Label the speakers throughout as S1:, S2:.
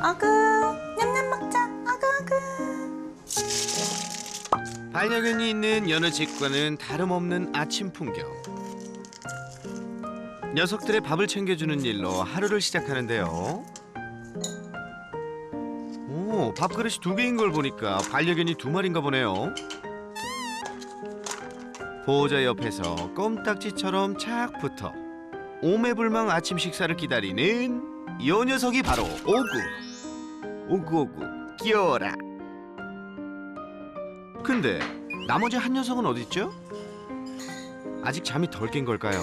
S1: 아그 냠냠 먹자. 아그 아그.
S2: 반려견이 있는 여느 집과는 다름없는 아침 풍경. 녀석들의 밥을 챙겨주는 일로 하루를 시작하는데요. 오, 밥그릇이 2개인 걸 보니까 반려견이 2마리인가 보네요. 보호자 옆에서 껌딱지처럼 착 붙어 오매불망 아침 식사를 기다리는 이 녀석이 바로 오구. 오구 끼어라. 근데 나머지 한 녀석은 어딨죠? 아직 잠이 덜 깬 걸까요?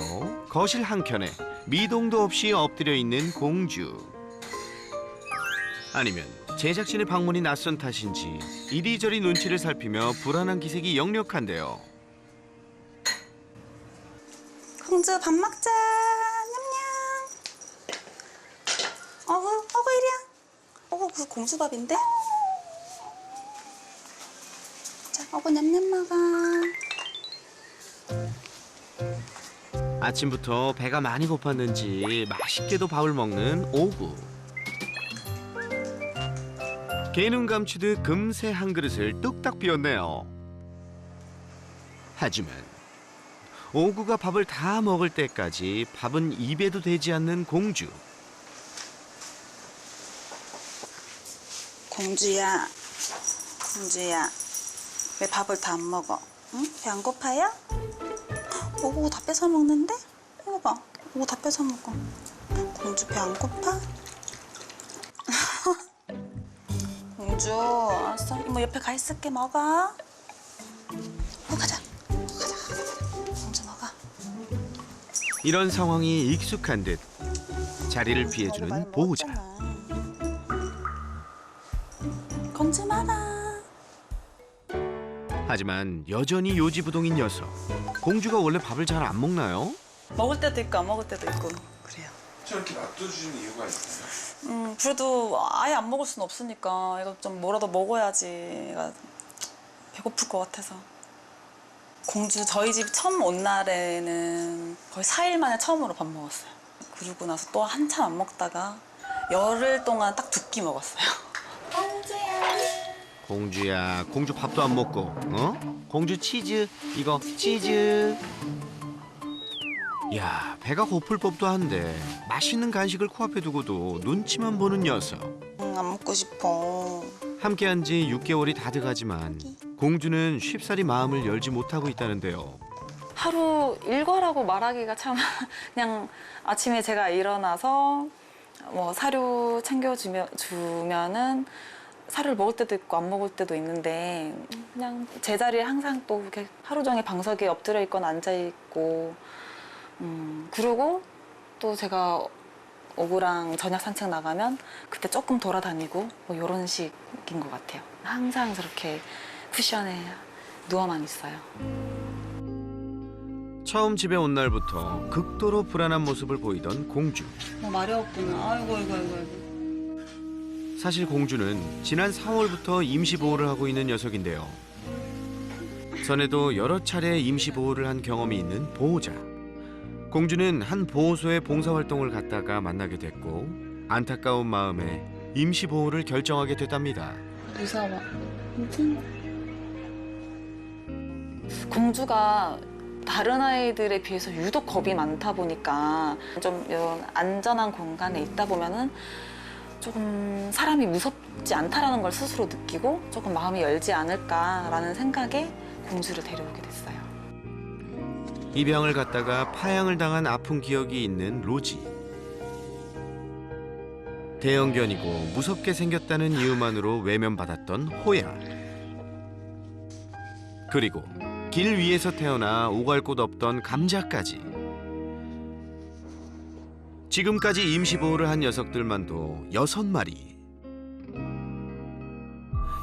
S2: 거실 한켠에 미동도 없이 엎드려 있는 공주. 아니면 제작진의 방문이 낯선 탓인지 이리저리 눈치를 살피며 불안한 기색이 역력한데요.
S1: 공주 밥 먹자. 냠냠. 어구 이리야. 어구 그 공주밥인데? 자 어구 냠냠 먹어.
S2: 아침부터 배가 많이 고팠는지 맛있게도 밥을 먹는 오구. 개눈 감추듯 금세 한 그릇을 뚝딱 비웠네요. 하지만 오구가 밥을 다 먹을 때까지 밥은 입에도 대지 않는 공주.
S1: 공주야. 왜 밥을 다 안 먹어? 응? 배 안 고파요? 오구 다 뺏어 먹는데? 이거 봐. 오구 다 뺏어 먹어. 공주 배 안 고파? 공주 알았어. 이모 옆에 가 있을게. 먹어. 가자. 공주 먹어.
S2: 이런 상황이 익숙한 듯 자리를 피해주는 보호자.
S1: 공주 먹어.
S2: 하지만 여전히 요지부동인 녀석. 공주가 원래 밥을 잘 안 먹나요?
S1: 먹을 때도 있고 안 먹을 때도 있고 그래요.
S3: 저렇게 놔둬주시는 이유가 있나요?
S1: 그래도 아예 안 먹을 수는 없으니까 이거 좀 뭐라도 먹어야지 얘가 배고플 것 같아서. 공주 저희 집 처음 온 날에는 거의 4일 만에 처음으로 밥 먹었어요. 그러고 나서 또 한참 안 먹다가 열흘 동안 딱 2끼 먹었어요.
S2: 공주야, 공주 밥도 안 먹고, 어? 공주 치즈, 이거 치즈. 야, 배가 고플 법도 한데 맛있는 간식을 코앞에 두고도 눈치만 보는 녀석.
S1: 안 먹고 싶어.
S2: 함께한 지 6개월이 다 돼가지만 공주는 쉽사리 마음을 열지 못하고 있다는데요.
S4: 하루 일과라고 말하기가 참 그냥 아침에 제가 일어나서 뭐 사료 챙겨주면은 사료를 먹을 때도 있고 안 먹을 때도 있는데 그냥 제자리에 항상 또 이렇게 하루 종일 방석에 엎드려 있거나 앉아 있고 그러고 또 제가 오구랑 저녁 산책 나가면 그때 조금 돌아다니고 뭐 이런 식인 것 같아요. 항상 저렇게 쿠션에 누워만 있어요.
S2: 처음 집에 온 날부터 극도로 불안한 모습을 보이던 공주.
S1: 마려웠구나. 아이고.
S2: 사실 공주는 지난 4월부터 임시보호를 하고 있는 녀석인데요. 전에도 여러 차례 임시보호를 한 경험이 있는 보호자. 공주는 한 보호소에 봉사활동을 갔다가 만나게 됐고 안타까운 마음에 임시보호를 결정하게 됐답니다.
S4: 무서워. 공주가 다른 아이들에 비해서 유독 겁이 많다 보니까 좀 이런 안전한 공간에 있다 보면은 조금 사람이 무섭지 않다라는 걸 스스로 느끼고 조금 마음이 열지 않을까라는 생각에 공주를 데려오게 됐어요.
S2: 입양을 갔다가 파양을 당한 아픈 기억이 있는 로지. 대형견이고 무섭게 생겼다는 이유만으로 외면받았던 호야. 그리고 길 위에서 태어나 오갈 곳 없던 감자까지. 지금까지 임시보호를 한 녀석들만도 6마리.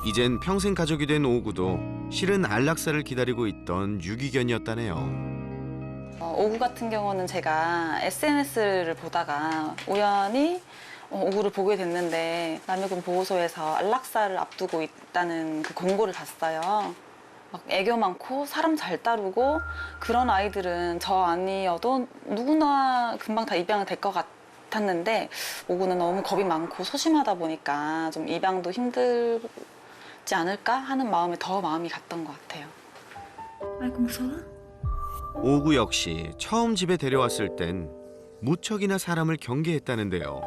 S2: 이젠 평생 가족이 된 오구도 실은 안락사를 기다리고 있던 유기견이었다네요.
S4: 오구 같은 경우는 제가 SNS를 보다가 우연히 오구를 보게 됐는데 남해군 보호소에서 안락사를 앞두고 있다는 그 공고를 봤어요. 막 애교 많고 사람 잘 따르고 그런 아이들은 저 아니어도 누구나 금방 다 입양이 될 것 같았는데 오구는 너무 겁이 많고 소심하다 보니까 좀 입양도 힘들지 않을까 하는 마음에 더 마음이 갔던 것 같아요. 아이고 무서워.
S2: 오구 역시 처음 집에 데려왔을 땐 무척이나 사람을 경계했다는데요.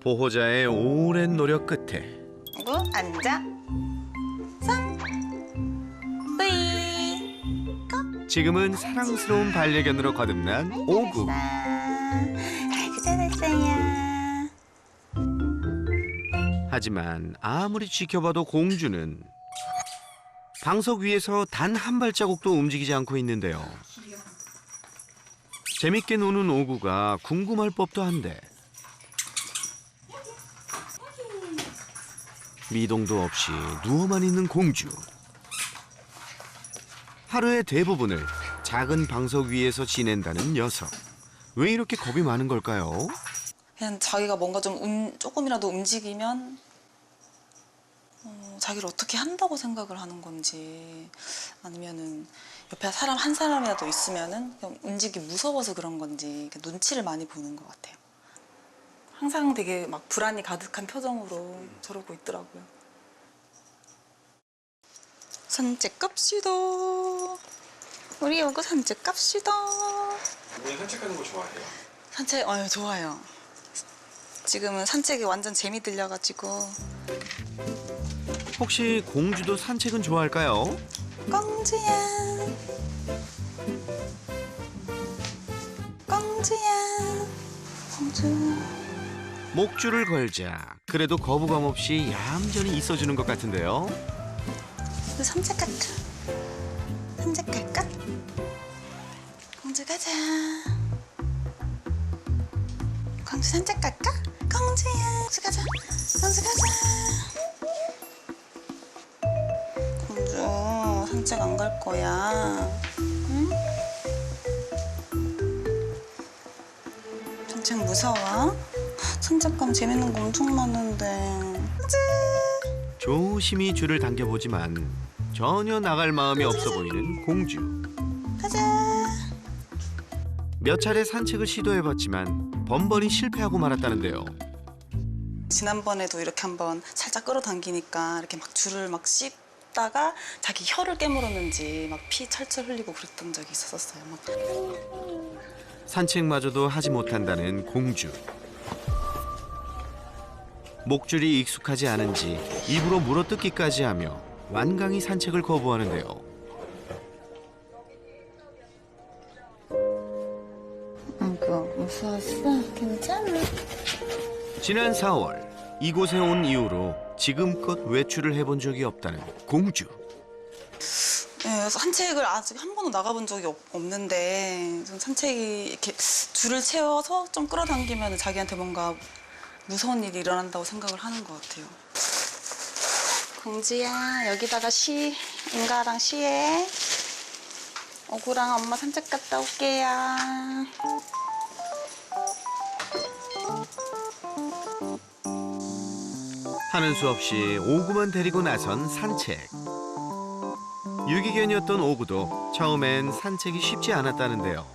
S2: 보호자의 오랜 노력 끝에
S1: 오구 앉아. 상. 뿌이.
S2: 지금은 사랑스러운 반려견으로 거듭난 오구.
S1: 아이고 잘했어요.
S2: 하지만 아무리 지켜봐도 공주는 방석 위에서 단 한 발자국도 움직이지 않고 있는데요. 재밌게 노는 오구가 궁금할 법도 한데 미동도 없이 누워만 있는 공주. 하루의 대부분을 작은 방석 위에서 지낸다는 녀석. 왜 이렇게 겁이 많은 걸까요?
S1: 그냥 자기가 뭔가 좀 조금이라도 움직이면 자기를 어떻게 한다고 생각을 하는 건지, 아니면은 옆에 사람 한 사람이라도 있으면은 그냥 움직이기 무서워서 그런 건지 눈치를 많이 보는 것 같아요. 항상 되게 막 불안이 가득한 표정으로 저러고 있더라고요. 산책 갑시다. 우리 오구 산책 갑시다.
S3: 이번에 산책하는 거 좋아해요?
S1: 산책, 좋아요. 지금은 산책이 완전 재미 들려가지고.
S2: 혹시 공주도 산책은 좋아할까요?
S1: 공주야. 공주야. 공주.
S2: 목줄을 걸자 그래도 거부감 없이 얌전히 있어주는 것 같은데요.
S1: 우리 산책 갈까? 산책 갈까? 공주 가자. 공주 산책 갈까? 공주야. 공주 가자. 공주 가자. 공주 산책 안 갈 거야. 응? 산책 무서워? 산책 가면 재밌는 거 엄청 많은데. 공주.
S2: 조심히 줄을 당겨보지만 전혀 나갈 마음이 없어 보이는 공주.
S1: 가자.
S2: 몇 차례 산책을 시도해봤지만 번번이 실패하고 말았다는데요.
S1: 지난번에도 이렇게 한번 살짝 끌어당기니까 이렇게 막 줄을 막 씹다가 자기 혀를 깨물었는지 막 피 철철 흘리고 그랬던 적이 있었어요. 막.
S2: 산책마저도 하지 못한다는 공주. 목줄이 익숙하지 않은지 입으로 물어뜯기까지 하며 완강히 산책을 거부하는데요.
S1: 아이고 무서웠어? 괜찮아?
S2: 지난 4월 이곳에 온 이후로 지금껏 외출을 해본 적이 없다는 공주.
S1: 네, 산책을 아직 한 번도 나가본 적이 없는데 좀 산책이 이렇게 줄을 채워서 좀 끌어당기면 자기한테 뭔가 무서운 일이 일어난다고 생각을 하는 것 같아요. 공주야, 여기다가 인가랑 쉬해. 오구랑 엄마 산책 갔다 올게요.
S2: 하는 수 없이 오구만 데리고 나선 산책. 유기견이었던 오구도 처음엔 산책이 쉽지 않았다는데요.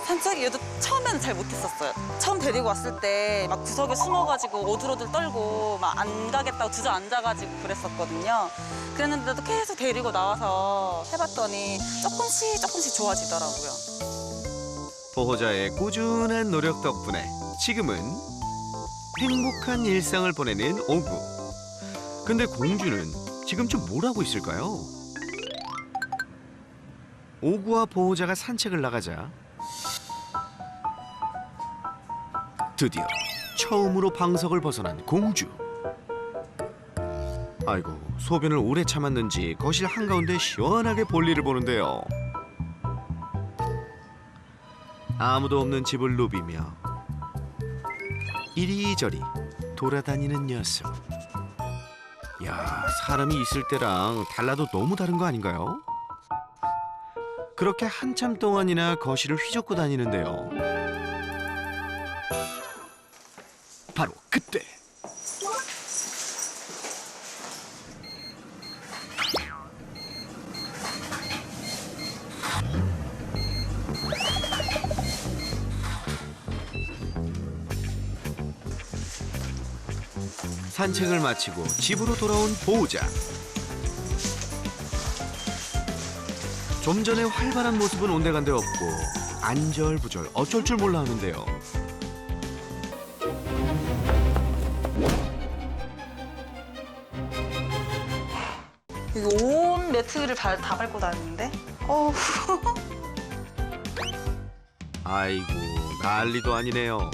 S1: 산책 얘도 처음에는 잘 못했었어요. 처음 데리고 왔을 때 막 구석에 숨어가지고 오들오들 떨고 막 안 가겠다고 주저앉아가지고 그랬었거든요. 그랬는데도 계속 데리고 나와서 해봤더니 조금씩 좋아지더라고요.
S2: 보호자의 꾸준한 노력 덕분에 지금은 행복한 일상을 보내는 오구. 근데 공주는 지금쯤 뭘 하고 있을까요? 오구와 보호자가 산책을 나가자 드디어 처음으로 방석을 벗어난 공주. 아이고, 소변을 오래 참았는지 거실 한가운데 시원하게 볼일을 보는데요. 아무도 없는 집을 누비며 이리저리 돌아다니는 녀석. 야, 사람이 있을 때랑 달라도 너무 다른 거 아닌가요? 그렇게 한참 동안이나 거실을 휘젓고 다니는데요. 바로 그때 산책을 마치고 집으로 돌아온 보호자. 좀 전에 활발한 모습은 온데간데 없고 안절부절 어쩔 줄 몰라 하는데요.
S1: 여기 온 매트를 다 밟고 다니는데? 어우.
S2: 아이고 난리도 아니네요.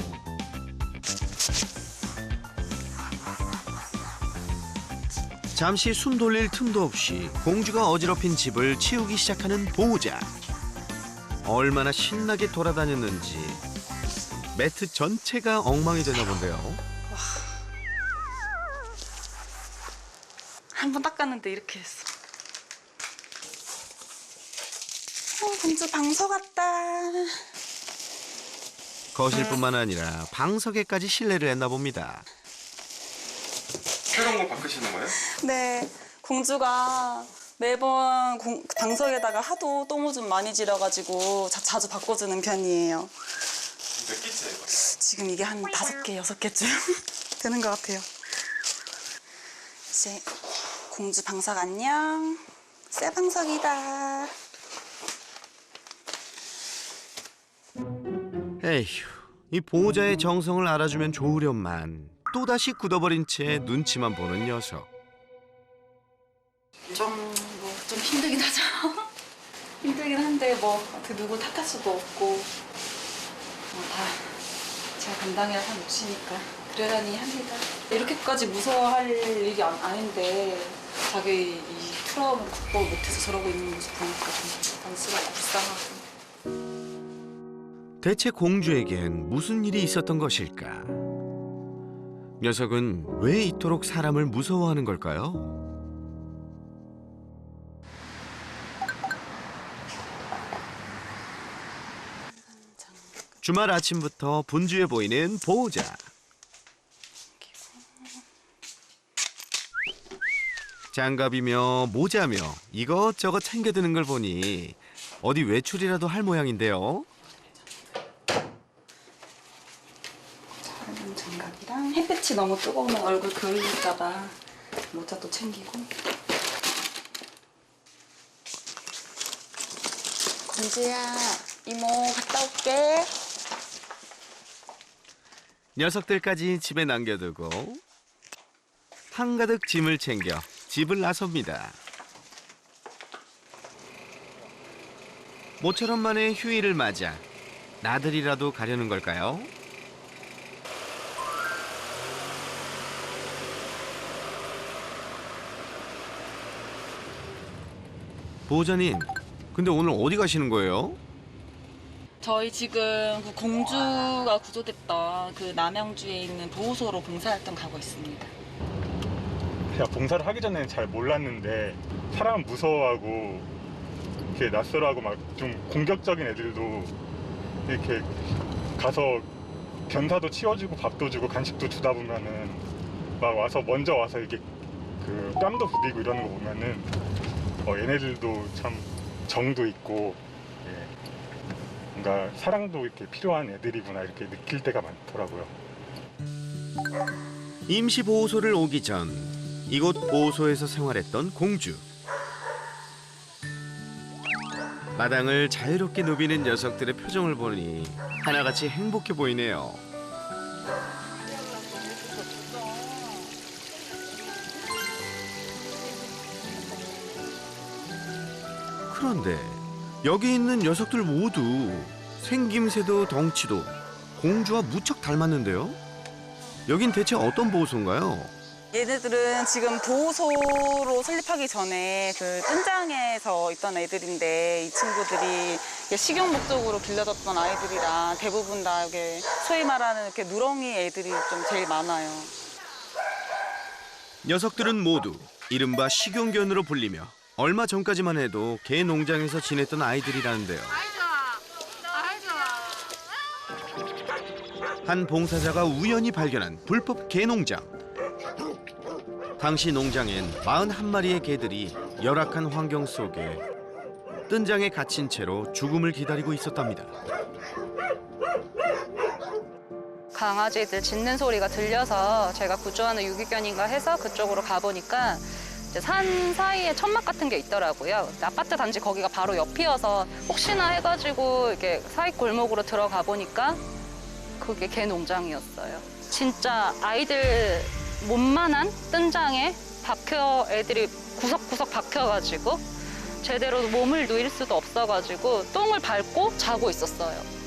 S2: 잠시 숨 돌릴 틈도 없이 공주가 어지럽힌 집을 치우기 시작하는 보호자. 얼마나 신나게 돌아다녔는지 매트 전체가 엉망이 되나 본데요.
S1: 한 번 닦았는데 이렇게 됐어. 공주 방석 왔다.
S2: 거실뿐만 아니라 방석에까지 실내를 했나 봅니다.
S3: 새로운 거 바꾸시는 거예요?
S1: 네, 공주가 매번 방석에다가 하도 똥을 좀 많이 지려가지고 자주 바꿔주는 편이에요.
S3: 몇 개째예요? 이거?
S1: 지금 이게 한 5개, 6개쯤 되는 것 같아요. 이제 공주 방석 안녕. 새 방석이다.
S2: 에휴, 이 보호자의 정성을 알아주면 좋으련만 또다시 굳어버린 채 눈치만 보는 녀석.
S1: 좀 힘들긴 하죠. 힘들긴 한데 어떻게 누구 탓할 수도 없고 다 제가 감당해야 할 몫이니까 그러려니 합니다. 이렇게까지 무서워할 일이 아닌데 자기 이 트라우마를 극복을 못해서 저러고 있는 모습 보니까 좀 안쓰럽고 불쌍하고.
S2: 대체 공주에겐 무슨 일이 있었던 것일까? 녀석은 왜 이토록 사람을 무서워하는 걸까요? 주말 아침부터 분주해 보이는 보호자. 장갑이며 모자며 이것저것 챙겨드는 걸 보니 어디 외출이라도 할 모양인데요.
S1: 작은 장갑이랑 햇빛이 너무 뜨거우면 얼굴 그을릴까봐 모자도 챙기고. 공주야, 이모 갔다 올게.
S2: 녀석들까지 집에 남겨두고 한가득 짐을 챙겨 집을 나섭니다. 모처럼 만의 휴일을 맞아 나들이라도 가려는 걸까요? 보호자님, 근데 오늘 어디 가시는 거예요?
S1: 저희 지금 그 공주가 구조됐던 그 남양주에 있는 보호소로 봉사활동 가고 있습니다.
S5: 제가 봉사를 하기 전에는 잘 몰랐는데 사람 무서워하고 이렇게 낯설어하고 막 좀 공격적인 애들도 이렇게 가서 견사도 치워주고 밥도 주고 간식도 주다 보면은 막 와서 먼저 와서 이렇게 그 뺨도 부비고 이러는 거 보면은 얘네들도 참 정도 있고 뭔가 사랑도 이렇게 필요한 애들이구나 이렇게 느낄 때가 많더라고요.
S2: 임시보호소를 오기 전 이곳 보호소에서 생활했던 공주. 마당을 자유롭게 누비는 녀석들의 표정을 보니 하나같이 행복해 보이네요. 그런데 여기 있는 녀석들 모두 생김새도 덩치도 공주와 무척 닮았는데요. 여긴 대체 어떤 보호소인가요?
S1: 얘네들은 지금 보호소로 설립하기 전에 그 뜬장에서 있던 애들인데 이 친구들이 식용 목적으로 길러졌던 아이들이라 대부분 다 이게 소위 말하는 이렇게 누렁이 애들이 좀 제일 많아요.
S2: 녀석들은 모두 이른바 식용견으로 불리며 얼마 전까지만 해도 개 농장에서 지냈던 아이들이라는데요. 한 봉사자가 우연히 발견한 불법 개 농장. 당시 농장엔 41마리의 개들이 열악한 환경 속에 뜬장에 갇힌 채로 죽음을 기다리고 있었답니다.
S6: 강아지들 짖는 소리가 들려서 제가 구조하는 유기견인가 해서 그쪽으로 가보니까 이제 산 사이에 천막 같은 게 있더라고요. 아파트 단지 거기가 바로 옆이어서 혹시나 해가지고 이렇게 사이 골목으로 들어가 보니까 그게 개 농장이었어요. 진짜 아이들 몸만한 뜬장에 애들이 구석구석 박혀가지고 제대로 몸을 누일 수도 없어가지고 똥을 밟고 자고 있었어요.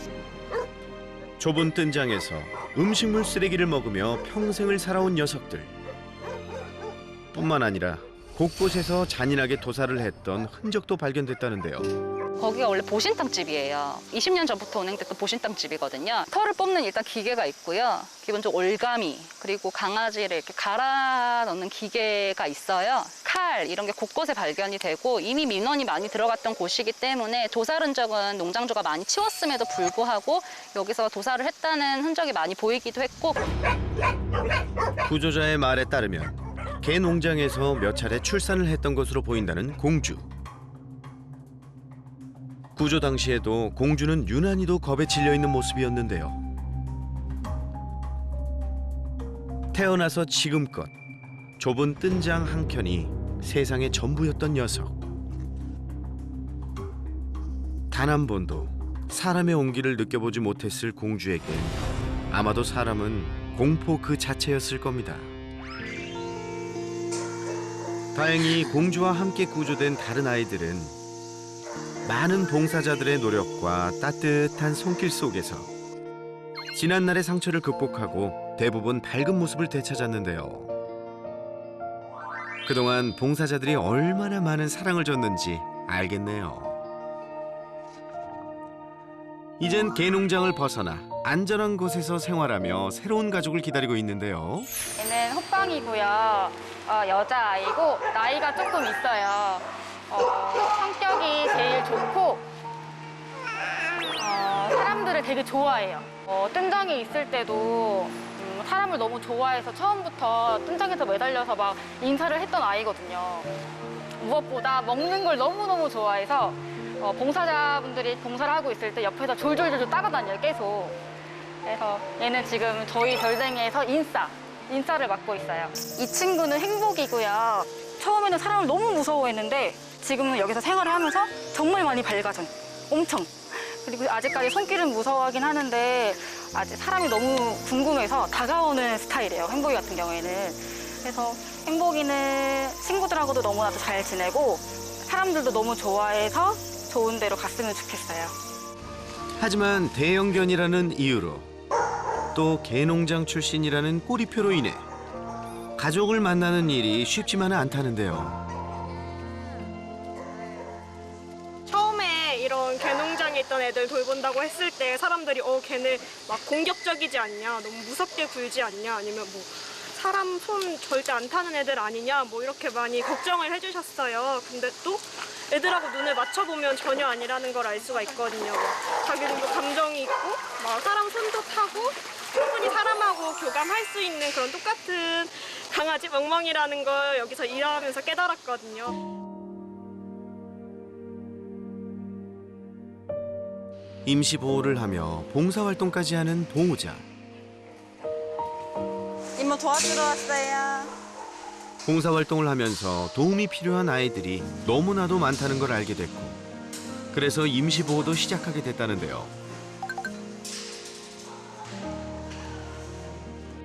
S2: 좁은 뜬장에서 음식물 쓰레기를 먹으며 평생을 살아온 녀석들. 뿐만 아니라 곳곳에서 잔인하게 도살을 했던 흔적도 발견됐다는데요.
S6: 거기가 원래 보신탕집이에요. 20년 전부터 운행됐던 보신탕집이거든요. 털을 뽑는 일단 기계가 있고요. 기본적으로 올가미, 그리고 강아지를 이렇게 갈아 넣는 기계가 있어요. 칼, 이런 게 곳곳에 발견이 되고 이미 민원이 많이 들어갔던 곳이기 때문에 도살 흔적은 농장주가 많이 치웠음에도 불구하고 여기서 도살을 했다는 흔적이 많이 보이기도 했고.
S2: 구조자의 말에 따르면 개 농장에서 몇 차례 출산을 했던 것으로 보인다는 공주. 구조 당시에도 공주는 유난히도 겁에 질려 있는 모습이었는데요. 태어나서 지금껏 좁은 뜬장 한 켠이 세상의 전부였던 녀석. 단 한 번도 사람의 온기를 느껴보지 못했을 공주에겐 아마도 사람은 공포 그 자체였을 겁니다. 다행히 공주와 함께 구조된 다른 아이들은 많은 봉사자들의 노력과 따뜻한 손길 속에서 지난날의 상처를 극복하고 대부분 밝은 모습을 되찾았는데요. 그동안 봉사자들이 얼마나 많은 사랑을 줬는지 알겠네요. 이젠 개농장을 벗어나 안전한 곳에서 생활하며 새로운 가족을 기다리고 있는데요.
S7: 얘는 호빵이고요. 여자아이고 나이가 조금 있어요. 성격이 제일 좋고 사람들을 되게 좋아해요. 뜬장에 있을 때도 사람을 너무 좋아해서 처음부터 뜬장에서 매달려서 막 인사를 했던 아이거든요. 무엇보다 먹는 걸 너무너무 좋아해서 봉사자분들이 봉사를 하고 있을 때 옆에서 졸졸졸 따라다녀요, 계속. 그래서 얘는 지금 저희 별쟁이에서 인싸를 맡고 있어요. 이 친구는 행복이고요. 처음에는 사람을 너무 무서워했는데 지금은 여기서 생활을 하면서 정말 많이 밝아져요. 엄청. 그리고 아직까지 손길은 무서워하긴 하는데 아직 사람이 너무 궁금해서 다가오는 스타일이에요, 행복이 같은 경우에는. 그래서 행복이는 친구들하고도 너무나도 잘 지내고 사람들도 너무 좋아해서 좋은 데로 갔으면 좋겠어요.
S2: 하지만 대형견이라는 이유로 또 개농장 출신이라는 꼬리표로 인해 가족을 만나는 일이 쉽지만은 않다는데요.
S8: 처음에 이런 개농장에 있던 애들 돌본다고 했을 때 사람들이 걔네 막 공격적이지 않냐, 너무 무섭게 굴지 않냐, 아니면 뭐 사람 손 절대 안 타는 애들 아니냐, 뭐 이렇게 많이 걱정을 해주셨어요. 근데 또 애들하고 눈을 맞춰보면 전혀 아니라는 걸 알 수가 있거든요. 자기들도 감정이 있고 막 사람 손도 타고 충분히 사람하고 교감할 수 있는 그런 똑같은 강아지 멍멍이라는 걸 여기서 일하면서 깨달았거든요.
S2: 임시보호를 하며 봉사활동까지 하는 보호자.
S1: 이모 도와주러 왔어요.
S2: 봉사활동을 하면서 도움이 필요한 아이들이 너무나도 많다는 걸 알게 됐고 그래서 임시보호도 시작하게 됐다는데요.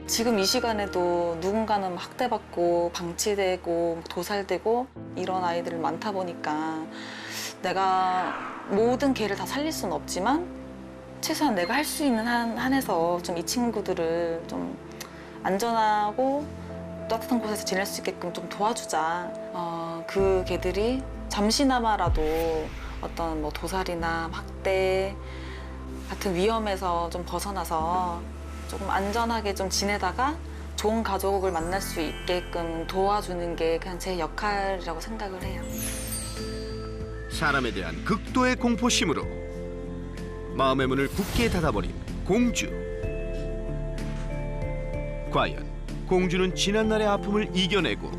S4: 지금 이 시간에도 누군가는 학대받고 방치되고 도살되고 이런 아이들이 많다 보니까 내가 모든 개를 다 살릴 수는 없지만 최소한 내가 할 수 있는 한에서 좀 이 친구들을 좀 안전하고 따뜻한 곳에서 지낼 수 있게끔 좀 도와주자. 그 개들이 잠시나마라도 어떤 뭐 도살이나 학대 같은 위험에서 좀 벗어나서 조금 안전하게 좀 지내다가 좋은 가족을 만날 수 있게끔 도와주는 게 그냥 제 역할이라고 생각을 해요.
S2: 사람에 대한 극도의 공포심으로 마음의 문을 굳게 닫아버린 공주. 과연 공주는 지난날의 아픔을 이겨내고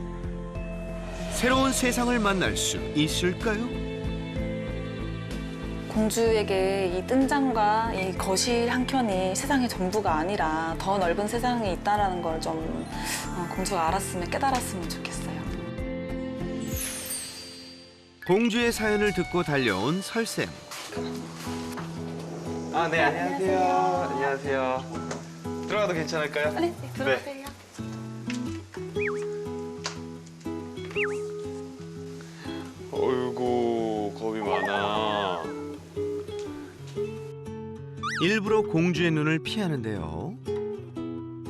S2: 새로운 세상을 만날 수 있을까요?
S4: 공주에게 이 뜬장과 이 거실 한 켠이 세상의 전부가 아니라 더 넓은 세상이 있다는 걸 좀 공주가 알았으면 깨달았으면 좋겠어요.
S2: 공주의 사연을 듣고 달려온 설쌤.
S3: 아, 네, 안녕하세요. 안녕하세요. 들어가도 괜찮을까요?
S4: 네, 들어오세요.
S3: 어이구, 겁이 많아.
S2: 일부러 공주의 눈을 피하는데요.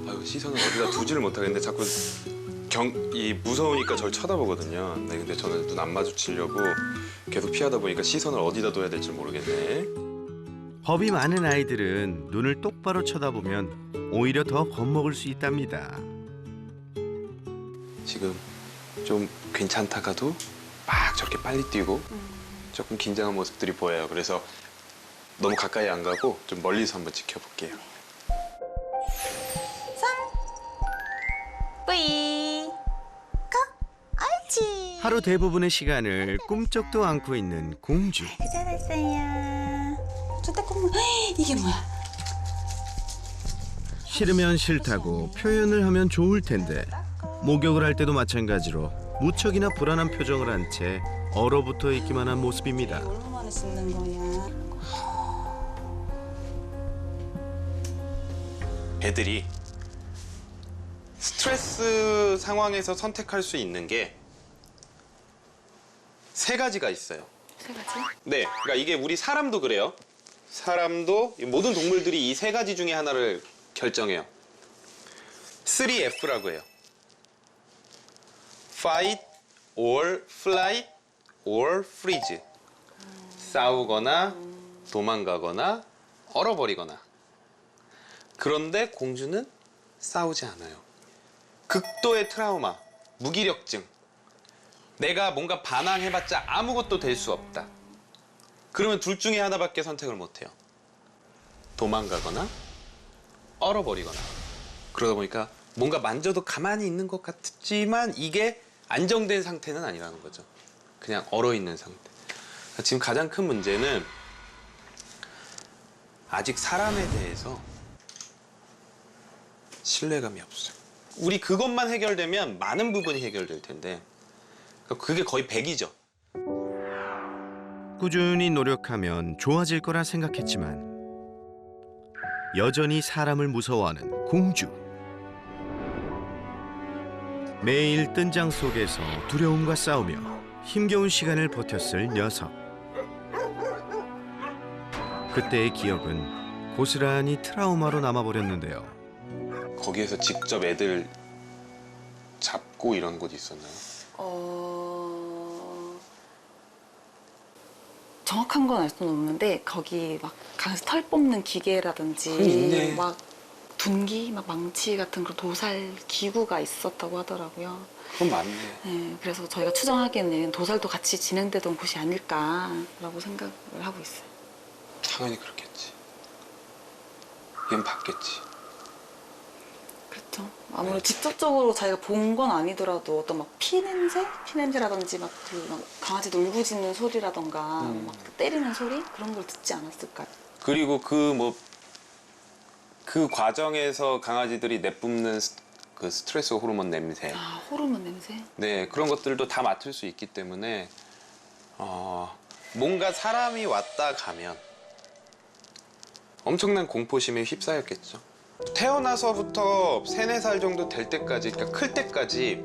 S3: 아유, 시선을 어디다 두지를 못하겠는데 자꾸 무서우니까 저를 쳐다보거든요. 네, 근데 저는 눈 안 마주치려고 계속 피하다 보니까 시선을 어디다 둬야 될지 모르겠네.
S2: 겁이 많은 아이들은 눈을 똑바로 쳐다보면 오히려 더 겁먹을 수 있답니다.
S3: 지금 좀 괜찮다가도 막 저렇게 빨리 뛰고 조금 긴장한 모습들이 보여요. 그래서 너무 가까이 안 가고 좀 멀리서 한번 지켜볼게요.
S1: 뿌이. 옳지.
S2: 하루 대부분의 시간을 꿈쩍도 않고 있는 공주.
S1: 잘했어요. 주택공무. 이게 뭐야?
S2: 싫으면 싫다고 표현을 하면 좋을 텐데 목욕을 할 때도 마찬가지로 무척이나 불안한 표정을 한 채 얼어붙어 있기만 한 모습입니다.
S1: 얼마만에 씻는 거냐?
S3: 애들이 스트레스 상황에서 선택할 수 있는 게 3가지가 있어요.
S4: 3가지?
S3: 네, 그러니까 이게 우리 사람도 그래요. 사람도 모든 동물들이 이 3가지 중에 하나를 결정해요. 3F라고 해요. Fight or flight or freeze. 싸우거나 도망가거나 얼어버리거나. 그런데 공주는 싸우지 않아요. 극도의 트라우마, 무기력증. 내가 뭔가 반항해봤자 아무것도 될 수 없다. 그러면 둘 중에 하나밖에 선택을 못해요. 도망가거나 얼어버리거나. 그러다 보니까 뭔가 만져도 가만히 있는 것 같지만 이게 안정된 상태는 아니라는 거죠. 그냥 얼어있는 상태. 지금 가장 큰 문제는 아직 사람에 대해서 신뢰감이 없어요. 우리 그것만 해결되면 많은 부분이 해결될 텐데 그게 거의 100이죠.
S2: 꾸준히 노력하면 좋아질 거라 생각했지만 여전히 사람을 무서워하는 공주. 매일 뜬장 속에서 두려움과 싸우며 힘겨운 시간을 버텼을 녀석. 그때의 기억은 고스란히 트라우마로 남아버렸는데요.
S3: 거기에서 직접 애들 잡고 이런 곳 있었나요?
S4: 정확한 건 알 수는 없는데 거기 막 강에서 털 뽑는 기계라든지
S3: 있네.
S4: 막 둔기, 막 망치 같은 그런 도살 기구가 있었다고 하더라고요.
S3: 그건 맞네.
S4: 네, 그래서 저희가 추정하기에는 도살도 같이 진행되던 곳이 아닐까라고 생각을 하고 있어요.
S3: 당연히 그렇겠지. 얘는 봤겠지.
S4: 그렇죠. 아무래도 직접적으로 자기가 본 건 아니더라도 어떤 막 피냄새라든지 막 그 막 강아지 울부짖는 소리라던가 막 때리는 소리 그런 걸 듣지 않았을까요?
S3: 그리고 그 과정에서 강아지들이 내뿜는 그 스트레스 호르몬 냄새.
S4: 아, 호르몬 냄새?
S3: 네, 그런 것들도 다 맡을 수 있기 때문에 뭔가 사람이 왔다 가면 엄청난 공포심에 휩싸였겠죠. 태어나서부터 3, 4살 정도 될 때까지, 그러니까 클 때까지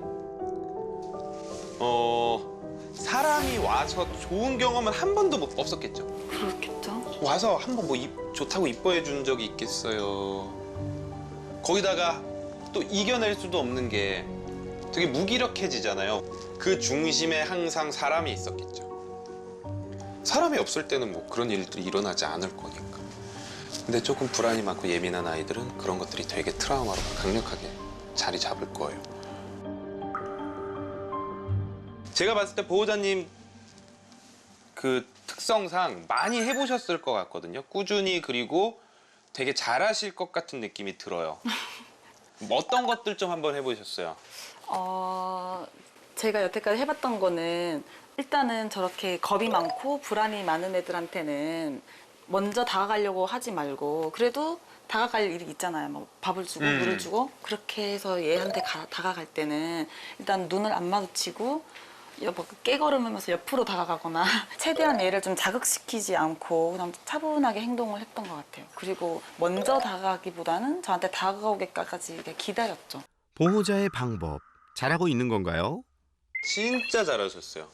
S3: 사람이 와서 좋은 경험은 한 번도 없었겠죠.
S4: 그렇겠죠.
S3: 와서 한 번 뭐 좋다고 이뻐해 준 적이 있겠어요. 거기다가 또 이겨낼 수도 없는 게 되게 무기력해지잖아요. 그 중심에 항상 사람이 있었겠죠. 사람이 없을 때는 뭐 그런 일들이 일어나지 않을 거니까. 근데 조금 불안이 많고 예민한 아이들은 그런 것들이 되게 트라우마로 강력하게 자리 잡을 거예요. 제가 봤을 때 보호자님 그 특성상 많이 해보셨을 것 같거든요. 꾸준히, 그리고 되게 잘하실 것 같은 느낌이 들어요. 어떤 것들 좀 한번 해보셨어요?
S4: 제가 여태까지 해봤던 거는 일단은 저렇게 겁이 많고 불안이 많은 애들한테는 먼저 다가가려고 하지 말고 그래도 다가갈 일이 있잖아요. 뭐 밥을 주고 물을 주고 그렇게 해서 얘한테 다가갈 때는 일단 눈을 안 마주치고 깨걸음하면서 옆으로 다가가거나 최대한 얘를 좀 자극시키지 않고 그냥 차분하게 행동을 했던 것 같아요. 그리고 먼저 다가가기보다는 저한테 다가오게까지 이렇게 기다렸죠.
S2: 보호자의 방법 잘하고 있는 건가요?
S3: 진짜 잘하셨어요.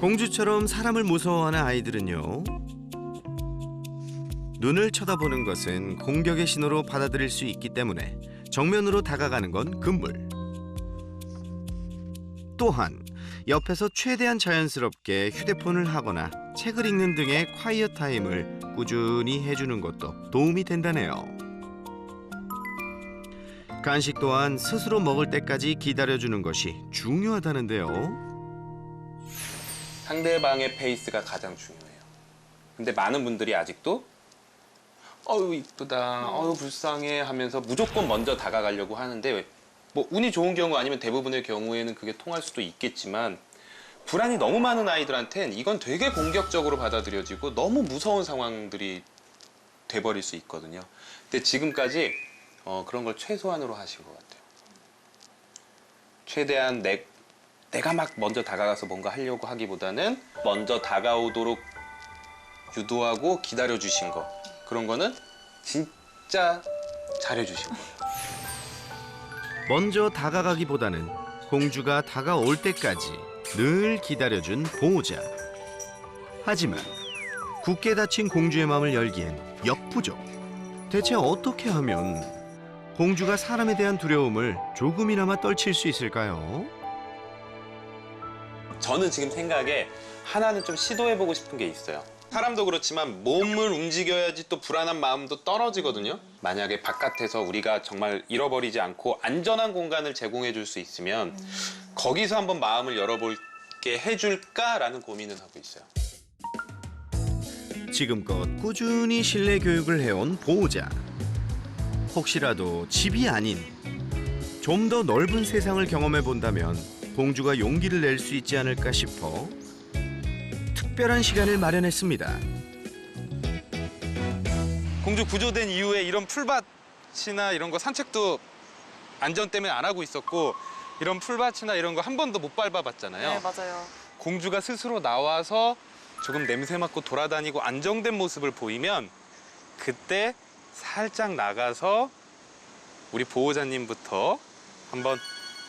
S2: 공주처럼 사람을 무서워하는 아이들은요. 눈을 쳐다보는 것은 공격의 신호로 받아들일 수 있기 때문에 정면으로 다가가는 건 금물. 또한 옆에서 최대한 자연스럽게 휴대폰을 하거나 책을 읽는 등의 콰이어 타임을 꾸준히 해주는 것도 도움이 된다네요. 간식 또한 스스로 먹을 때까지 기다려주는 것이 중요하다는데요.
S3: 상대방의 페이스가 가장 중요해요. 근데 많은 분들이 아직도 어유 이쁘다, 어유 불쌍해 하면서 무조건 먼저 다가가려고 하는데 뭐 운이 좋은 경우 아니면 대부분의 경우에는 그게 통할 수도 있겠지만 불안이 너무 많은 아이들한텐 이건 되게 공격적으로 받아들여지고 너무 무서운 상황들이 돼버릴 수 있거든요. 근데 지금까지 그런 걸 최소한으로 하신 것 같아요. 최대한 내가 막 먼저 다가가서 뭔가 하려고 하기보다는 먼저 다가오도록 유도하고 기다려주신 거. 그런 거는 진짜 잘해주신 거예요.
S2: 먼저 다가가기보다는 공주가 다가올 때까지 늘 기다려준 보호자. 하지만 굳게 닫힌 공주의 마음을 열기엔 역부족. 대체 어떻게 하면 공주가 사람에 대한 두려움을 조금이나마 떨칠 수 있을까요?
S3: 저는 지금 생각에 하나는 좀 시도해보고 싶은 게 있어요. 사람도 그렇지만 몸을 움직여야지 또 불안한 마음도 떨어지거든요. 만약에 바깥에서 우리가 정말 잃어버리지 않고 안전한 공간을 제공해 줄 수 있으면 거기서 한번 마음을 열어볼게 해줄까라는 고민은 하고 있어요.
S2: 지금껏 꾸준히 실내 교육을 해온 보호자. 혹시라도 집이 아닌 좀 더 넓은 세상을 경험해 본다면 공주가 용기를 낼 수 있지 않을까 싶어 특별한 시간을 마련했습니다.
S3: 공주 구조된 이후에 이런 풀밭이나 이런 거 산책도 안전 때문에 안 하고 있었고 이런 풀밭이나 이런 거 한 번도 못 밟아봤잖아요.
S4: 네, 맞아요.
S3: 공주가 스스로 나와서 조금 냄새 맡고 돌아다니고 안정된 모습을 보이면 그때 살짝 나가서 우리 보호자님부터 한번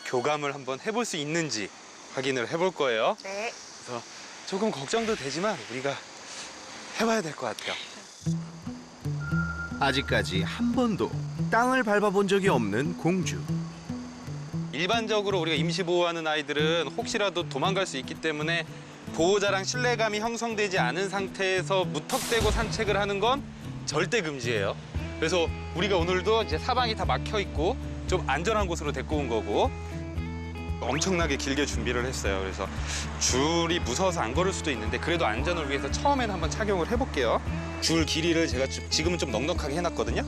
S3: 교감을 한번 해볼 수 있는지 확인을 해볼 거예요.
S8: 네.
S3: 그래서 조금 걱정도 되지만 우리가 해봐야 될 것 같아요.
S2: 아직까지 한 번도 땅을 밟아본 적이 없는 공주.
S3: 일반적으로 우리가 임시보호하는 아이들은 혹시라도 도망갈 수 있기 때문에 보호자랑 신뢰감이 형성되지 않은 상태에서 무턱대고 산책을 하는 건 절대 금지예요. 그래서 우리가 오늘도 이제 사방이 다 막혀 있고 좀 안전한 곳으로 데리고 온 거고 엄청나게 길게 준비를 했어요. 그래서 줄이 무서워서 안 걸을 수도 있는데 그래도 안전을 위해서 처음에는 한번 착용을 해볼게요. 줄 길이를 제가 지금은 좀 넉넉하게 해놨거든요.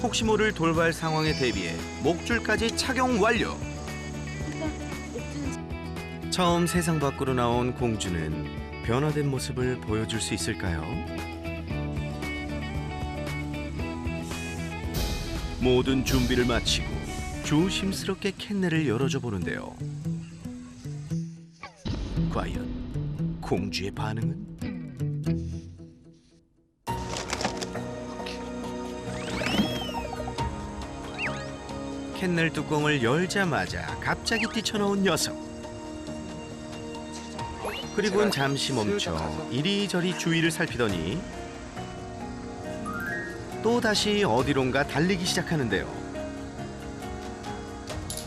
S2: 혹시 모를 돌발 상황에 대비해 목줄까지 착용 완료. 처음 세상 밖으로 나온 공주는 변화된 모습을 보여줄 수 있을까요? 모든 준비를 마치고 조심스럽게 캔넬을 열어줘 보는데요. 과연 공주의 반응은? 캔넬 뚜껑을 열자마자 갑자기 뛰쳐나온 녀석. 그리고는 잠시 멈춰 이리저리 주위를 살피더니 또다시 어디론가 달리기 시작하는데요.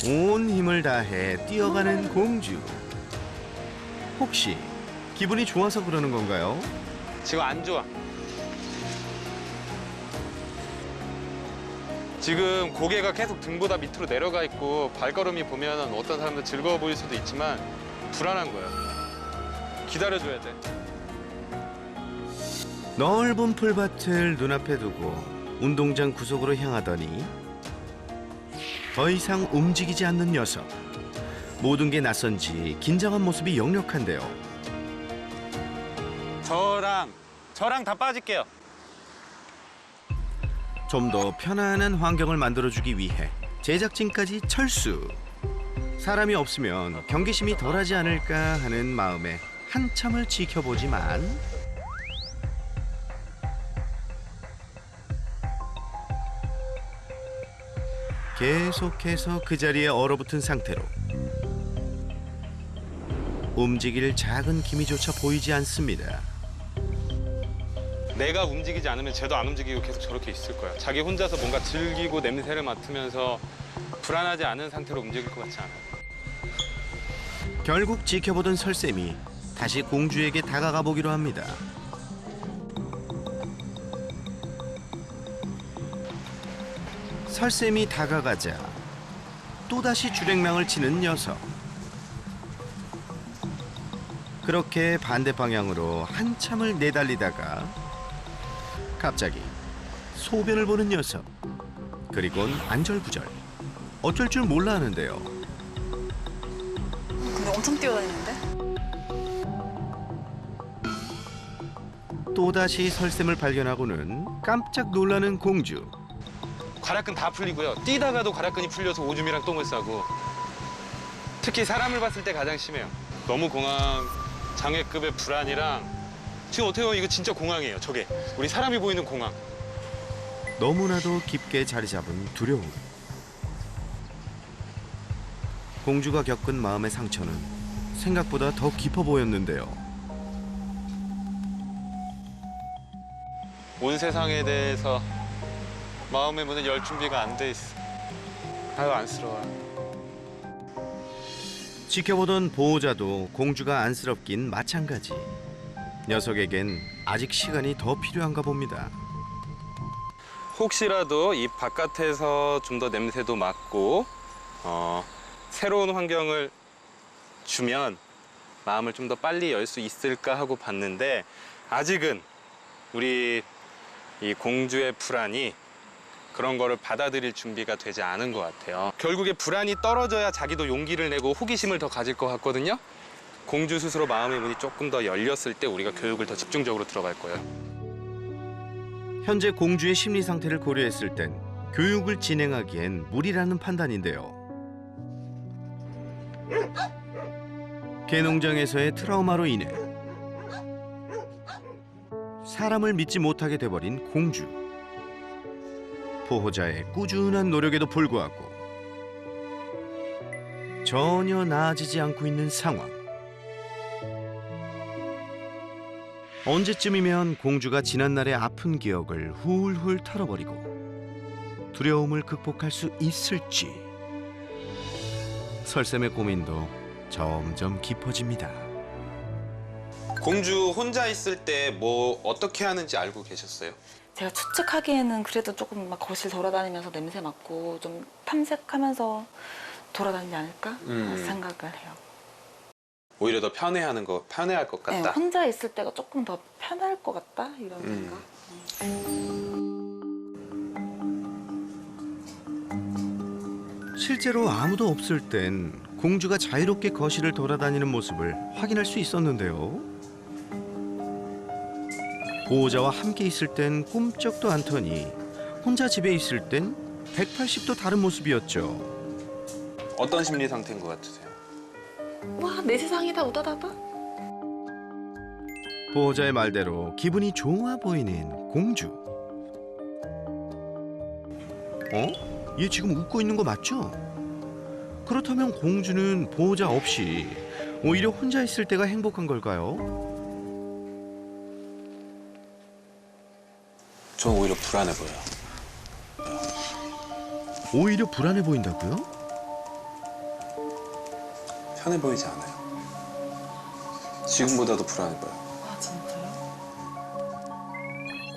S2: 온 힘을 다해 뛰어가는 공주. 혹시 기분이 좋아서 그러는 건가요?
S3: 지금 안 좋아. 지금 고개가 계속 등보다 밑으로 내려가 있고 발걸음이 보면 어떤 사람들 즐거워 보일 수도 있지만 불안한 거예요. 기다려줘야 돼.
S2: 넓은 풀밭을 눈앞에 두고 운동장 구석으로 향하더니 더 이상 움직이지 않는 녀석. 모든 게 낯선지 긴장한 모습이 역력한데요.
S3: 저랑 다 빠질게요.
S2: 좀 더 편안한 환경을 만들어주기 위해 제작진까지 철수. 사람이 없으면 경계심이 덜하지 않을까 하는 마음에 한참을 지켜보지만 계속해서 그 자리에 얼어붙은 상태로 움직일 작은 기미조차 보이지 않습니다.
S3: 내가 움직이지 않으면 쟤도 안 움직이고 계속 저렇게 있을 거야. 자기 혼자서 뭔가 즐기고 냄새를 맡으면서 불안하지 않은 상태로 움직일 것 같지 않아요.
S2: 결국 지켜보던 설쌤이 다시 공주에게 다가가 보기로 합니다. 설쌤이 다가가자 또다시 주랭랑을 치는 녀석. 그렇게 반대 방향으로 한참을 내달리다가 갑자기 소변을 보는 녀석. 그리곤 안절부절. 어쩔 줄 몰라 하는데요.
S1: 근데 엄청 뛰어다니는데?
S2: 또다시 설쌤을 발견하고는 깜짝 놀라는 공주.
S3: 괄약근 다 풀리고요. 뛰다가도 괄약근이 풀려서 오줌이랑 똥을 싸고 특히 사람을 봤을 때 가장 심해요. 너무 공황 장애급의 불안이랑 지금 어떻게 보면 이거 진짜 공황이에요. 저게 우리 사람이 보이는 공황.
S2: 너무나도 깊게 자리 잡은 두려움. 공주가 겪은 마음의 상처는 생각보다 더 깊어 보였는데요.
S3: 온 세상에 대해서 마음의 문을 열 준비가 안 돼 있어. 아유 안쓰러워요.
S2: 지켜보던 보호자도 공주가 안쓰럽긴 마찬가지. 녀석에겐 아직 시간이 더 필요한가 봅니다.
S3: 혹시라도 이 바깥에서 좀 더 냄새도 맡고 새로운 환경을 주면 마음을 좀 더 빨리 열 수 있을까 하고 봤는데 아직은 우리 이 공주의 불안이 그런 거를 받아들일 준비가 되지 않은 것 같아요. 결국에 불안이 떨어져야 자기도 용기를 내고 호기심을 더 가질 것 같거든요. 공주 스스로 마음의 문이 조금 더 열렸을 때 우리가 교육을 더 집중적으로 들어갈 거예요.
S2: 현재 공주의 심리 상태를 고려했을 땐 교육을 진행하기엔 무리라는 판단인데요. 개농장에서의 트라우마로 인해 사람을 믿지 못하게 돼버린 공주. 보호자의 꾸준한 노력에도 불구하고 전혀 나아지지 않고 있는 상황. 언제쯤이면 공주가 지난날의 아픈 기억을 훌훌 털어버리고 두려움을 극복할 수 있을지. 설쌤의 고민도 점점 깊어집니다.
S3: 공주 혼자 있을 때 뭐 어떻게 하는지 알고 계셨어요?
S4: 제가 추측하기에는 그래도 조금 막 거실 돌아다니면서 냄새 맡고 좀 탐색하면서 돌아다니지 않을까 생각을 해요.
S3: 오히려 더 편해할 것
S4: 네,
S3: 같다.
S4: 혼자 있을 때가 조금 더 편할 것 같다 이런 생각.
S2: 실제로 아무도 없을 땐 공주가 자유롭게 거실을 돌아다니는 모습을 확인할 수 있었는데요. 보호자와 함께 있을 땐 꿈쩍도 않더니 혼자 집에 있을 땐 180도 다른 모습이었죠.
S3: 어떤 심리 상태인 것 같으세요?
S4: 와, 내 세상이다 우다다다.
S2: 보호자의 말대로 기분이 좋아 보이는 공주. 얘 지금 웃고 있는 거 맞죠? 그렇다면 공주는 보호자 없이 오히려 혼자 있을 때가 행복한 걸까요?
S3: 전 오히려 불안해 보여요.
S2: 오히려 불안해 보인다고요?
S3: 편해 보이지 않아요. 지금보다도 불안해 보여요.
S4: 아 진짜요?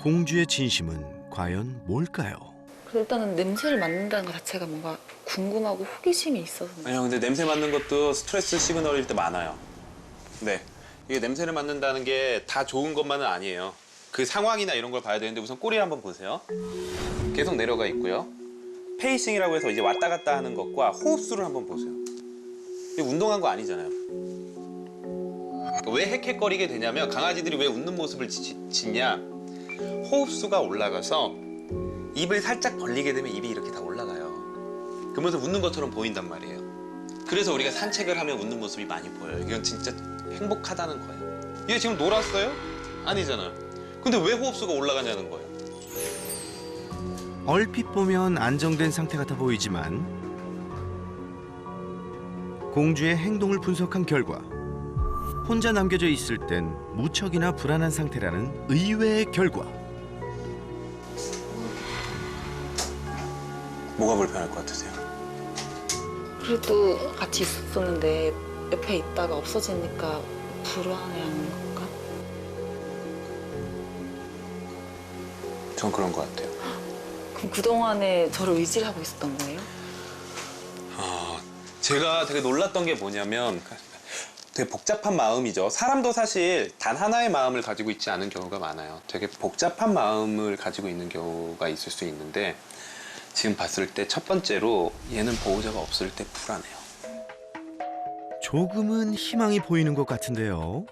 S2: 공주의 진심은 과연 뭘까요?
S4: 그래도 일단은 냄새를 맡는다는 것 자체가 뭔가 궁금하고 호기심이 있어서.
S3: 아니요, 근데 냄새 맡는 것도 스트레스 시그널일 때 많아요. 네, 이게 냄새를 맡는다는 게 다 좋은 것만은 아니에요. 그 상황이나 이런 걸 봐야 되는데 우선 꼬리 한번 보세요. 계속 내려가 있고요. 페이싱이라고 해서 이제 왔다 갔다 하는 것과 호흡수를 한번 보세요. 이게 운동한 거 아니잖아요. 왜 헥헥거리게 되냐면 강아지들이 왜 웃는 모습을 짓냐? 호흡수가 올라가서 입을 살짝 벌리게 되면 입이 이렇게 다 올라가요. 그러면서 웃는 것처럼 보인단 말이에요. 그래서 우리가 산책을 하면 웃는 모습이 많이 보여요. 이건 진짜 행복하다는 거예요. 얘 지금 놀았어요? 아니잖아요. 근데 왜 호흡수가 올라가냐는 거예요.
S2: 얼핏 보면 안정된 상태 같아 보이지만 공주의 행동을 분석한 결과 혼자 남겨져 있을 땐 무척이나 불안한 상태라는 의외의 결과.
S3: 뭐가 불편할 것 같으세요?
S4: 그래도 같이 있었는데 옆에 있다가 없어지니까 불안해하는 건가?
S3: 전 그런 것 같아요.
S4: 그럼 그동안에 저를 의지를 하고 있었던 거예요?
S3: 제가 되게 놀랐던 게 뭐냐면 되게 복잡한 마음이죠. 사람도 사실 단 하나의 마음을 가지고 있지 않은 경우가 많아요. 되게 복잡한 마음을 가지고 있는 경우가 있을 수 있는데 지금 봤을 때 첫 번째로 얘는 보호자가 없을 때 불안해요.
S2: 조금은 희망이 보이는 것 같은데요.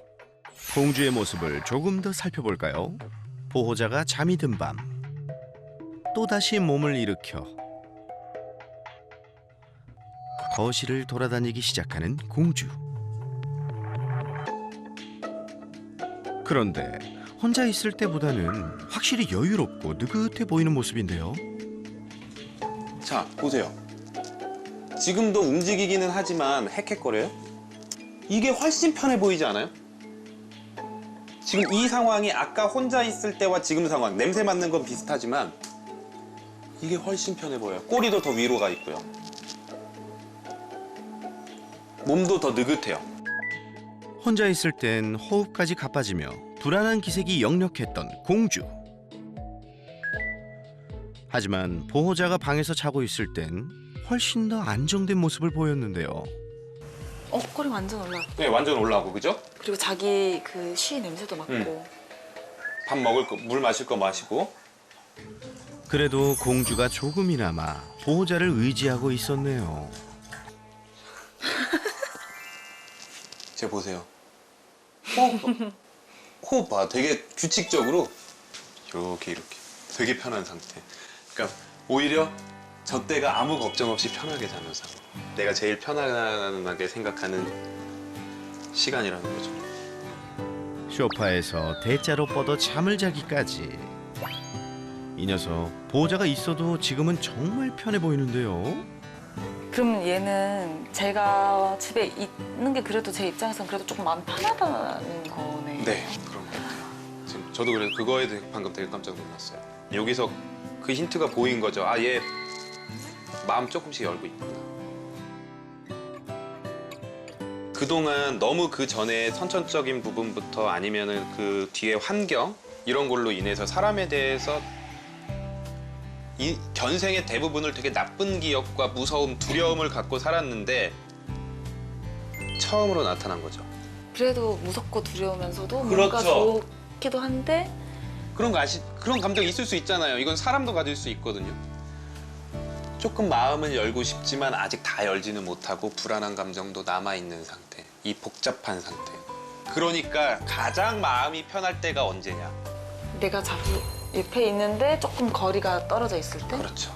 S2: 공주의 모습을 조금 더 살펴볼까요? 보호자가 잠이 든 밤 또다시 몸을 일으켜 거실을 돌아다니기 시작하는 공주. 그런데 혼자 있을 때보다는 확실히 여유롭고 느긋해 보이는 모습인데요.
S3: 자, 보세요. 지금도 움직이기는 하지만 헥헥거려요? 이게 훨씬 편해 보이지 않아요? 지금 이 상황이 아까 혼자 있을 때와 지금 상황, 냄새 맡는 건 비슷하지만 이게 훨씬 편해 보여요. 꼬리도 더 위로 가 있고요. 몸도 더 느긋해요.
S2: 혼자 있을 땐 호흡까지 가빠지며 불안한 기색이 역력했던 공주. 하지만 보호자가 방에서 자고 있을 땐 훨씬 더 안정된 모습을 보였는데요.
S4: 꼬리 완전 올라가.
S3: 네, 완전 올라오고, 그죠?
S4: 그리고 자기 그 쉬 냄새도 맡고.
S3: 밥 먹을 거, 물 마실 거 마시고.
S2: 그래도 공주가 조금이나마 보호자를 의지하고 있었네요.
S3: 쟤 보세요. 호흡 봐. 되게 규칙적으로 이렇게 되게 편한 상태. 그러니까 오히려 저 때가 아무 걱정 없이 편하게 자는 상황. 내가 제일 편안하게 생각하는 시간이라는 거죠.
S2: 소파에서 대자로 뻗어 잠을 자기까지. 이 녀석 보호자가 있어도 지금은 정말 편해 보이는데요.
S4: 그럼 얘는 제가 집에 있는 게 그래도 제 입장에서는 그래도 조금 마음 편하다는 거네.
S3: 네, 그런 것 같아요. 지금 저도 그래서 그거에 대해 방금 되게 깜짝 놀랐어요. 여기서 그 힌트가 보인 거죠. 아, 얘 마음 조금씩 열고 있구나. 그동안 너무 그 전에 선천적인 부분부터 아니면은 그 뒤에 환경 이런 걸로 인해서 사람에 대해서 이 견생의 대부분을 되게 나쁜 기억과 무서움, 두려움을 갖고 살았는데 처음으로 나타난 거죠.
S4: 그래도 무섭고 두려우면서도
S3: 그렇죠.
S4: 뭔가 좋기도 한데
S3: 그런 감정이 있을 수 있잖아요. 이건 사람도 가질 수 있거든요. 조금 마음은 열고 싶지만 아직 다 열지는 못하고 불안한 감정도 남아있는 상태. 이 복잡한 상태. 그러니까 가장 마음이 편할 때가 언제냐?
S4: 내가 자기 옆에 있는데 조금 거리가 떨어져 있을 때?
S3: 그렇죠.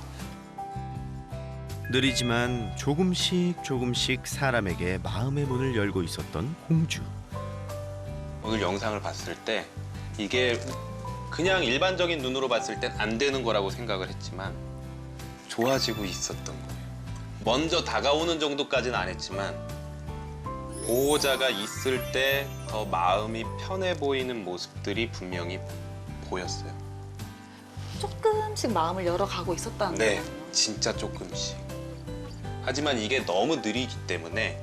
S2: 느리지만 조금씩 사람에게 마음의 문을 열고 있었던 공주.
S3: 오늘 영상을 봤을 때 이게 그냥 일반적인 눈으로 봤을 땐 안 되는 거라고 생각을 했지만 좋아지고 있었던 거예요. 먼저 다가오는 정도까지는 안 했지만 보호자가 있을 때 더 마음이 편해 보이는 모습들이 분명히 보였어요.
S4: 조금씩 마음을 열어가고 있었다는
S3: 네,
S4: 거예요.
S3: 진짜 조금씩. 하지만 이게 너무 느리기 때문에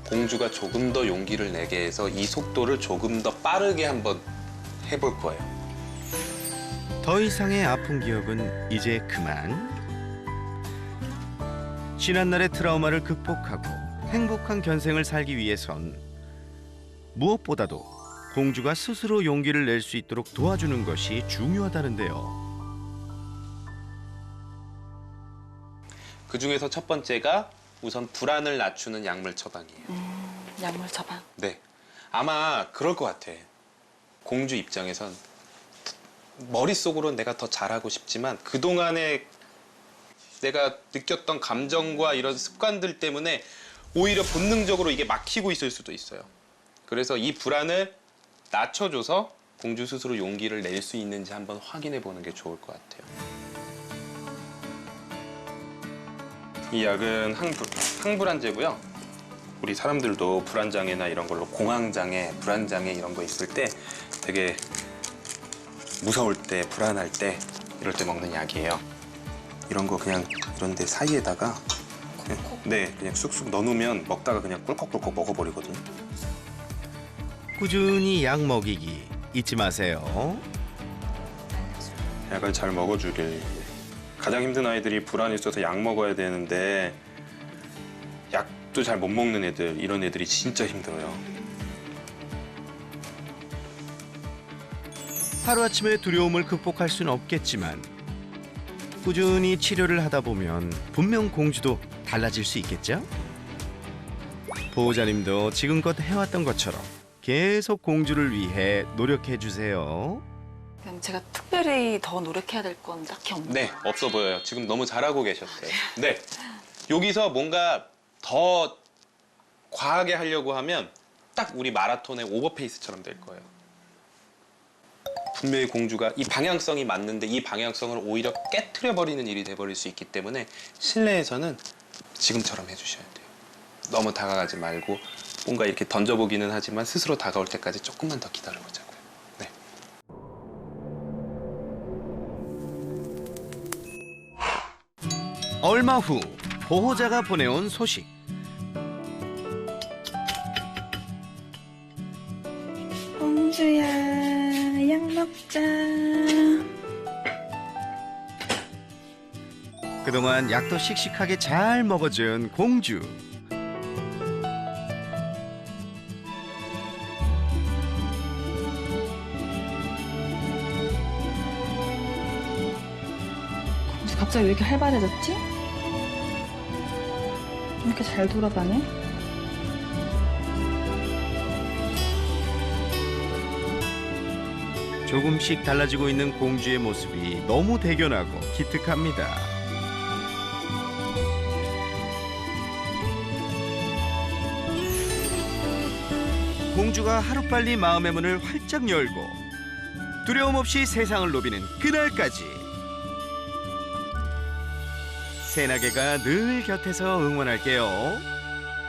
S3: 공주가 조금 더 용기를 내게 해서 이 속도를 조금 더 빠르게 한번 해볼 거예요.
S2: 더 이상의 아픈 기억은 이제 그만. 지난날의 트라우마를 극복하고 행복한 견생을 살기 위해선 무엇보다도 공주가 스스로 용기를 낼 수 있도록 도와주는 것이 중요하다는데요.
S3: 그 중에서 첫 번째가 우선 불안을 낮추는 약물 처방이에요.
S4: 약물 처방.
S3: 네. 아마 그럴 것 같아. 공주 입장에선 머릿속으로는 내가 더 잘하고 싶지만 그동안에 내가 느꼈던 감정과 이런 습관들 때문에 오히려 본능적으로 이게 막히고 있을 수도 있어요. 그래서 이 불안을 낮춰줘서 공주 스스로 용기를 낼 수 있는지 한번 확인해 보는 게 좋을 것 같아요. 이 약은 항불안제고요. 우리 사람들도 불안장애나 이런 걸로 공황장애, 불안장애 이런 거 있을 때 되게 무서울 때, 불안할 때 이럴 때 먹는 약이에요. 이런 거 그냥 이런 데 사이에다가 그냥 쑥쑥 넣어놓으면 먹다가 그냥 꿀꺽꿀꺽 먹어버리거든요.
S2: 꾸준히 약 먹이기 잊지 마세요.
S3: 약을 잘 먹어주길. 가장 힘든 아이들이 불안이 있어서 약 먹어야 되는데 약도 잘 못 먹는 애들, 이런 애들이 진짜 힘들어요.
S2: 하루아침에 두려움을 극복할 수는 없겠지만 꾸준히 치료를 하다 보면 분명 공주도 달라질 수 있겠죠? 보호자님도 지금껏 해왔던 것처럼 계속 공주를 위해 노력해 주세요.
S4: 그럼 제가 특별히 더 노력해야 될 건 딱히 없나요?
S3: 네, 없어 보여요. 지금 너무 잘하고 계셨어요. 네, 여기서 뭔가 더 과하게 하려고 하면 딱 우리 마라톤의 오버페이스처럼 될 거예요. 분명히 공주가 이 방향성이 맞는데 이 방향성을 오히려 깨트려버리는 일이 돼버릴 수 있기 때문에 실내에서는 지금처럼 해주셔야 돼요. 너무 다가가지 말고 뭔가 이렇게 던져보기는 하지만 스스로 다가올 때까지 조금만 더 기다려보자고요. 네.
S2: 얼마 후 보호자가 보내온 소식.
S1: 공주야, 약 먹자.
S2: 그동안 약도 씩씩하게 잘 먹어준 공주.
S1: 갑자기 왜 이렇게 활발해졌지? 왜 이렇게 잘 돌아가네?
S2: 조금씩 달라지고 있는 공주의 모습이 너무 대견하고 기특합니다. 공주가 하루빨리 마음의 문을 활짝 열고 두려움 없이 세상을 누비는 그날까지 새나개가 늘 곁에서 응원할게요.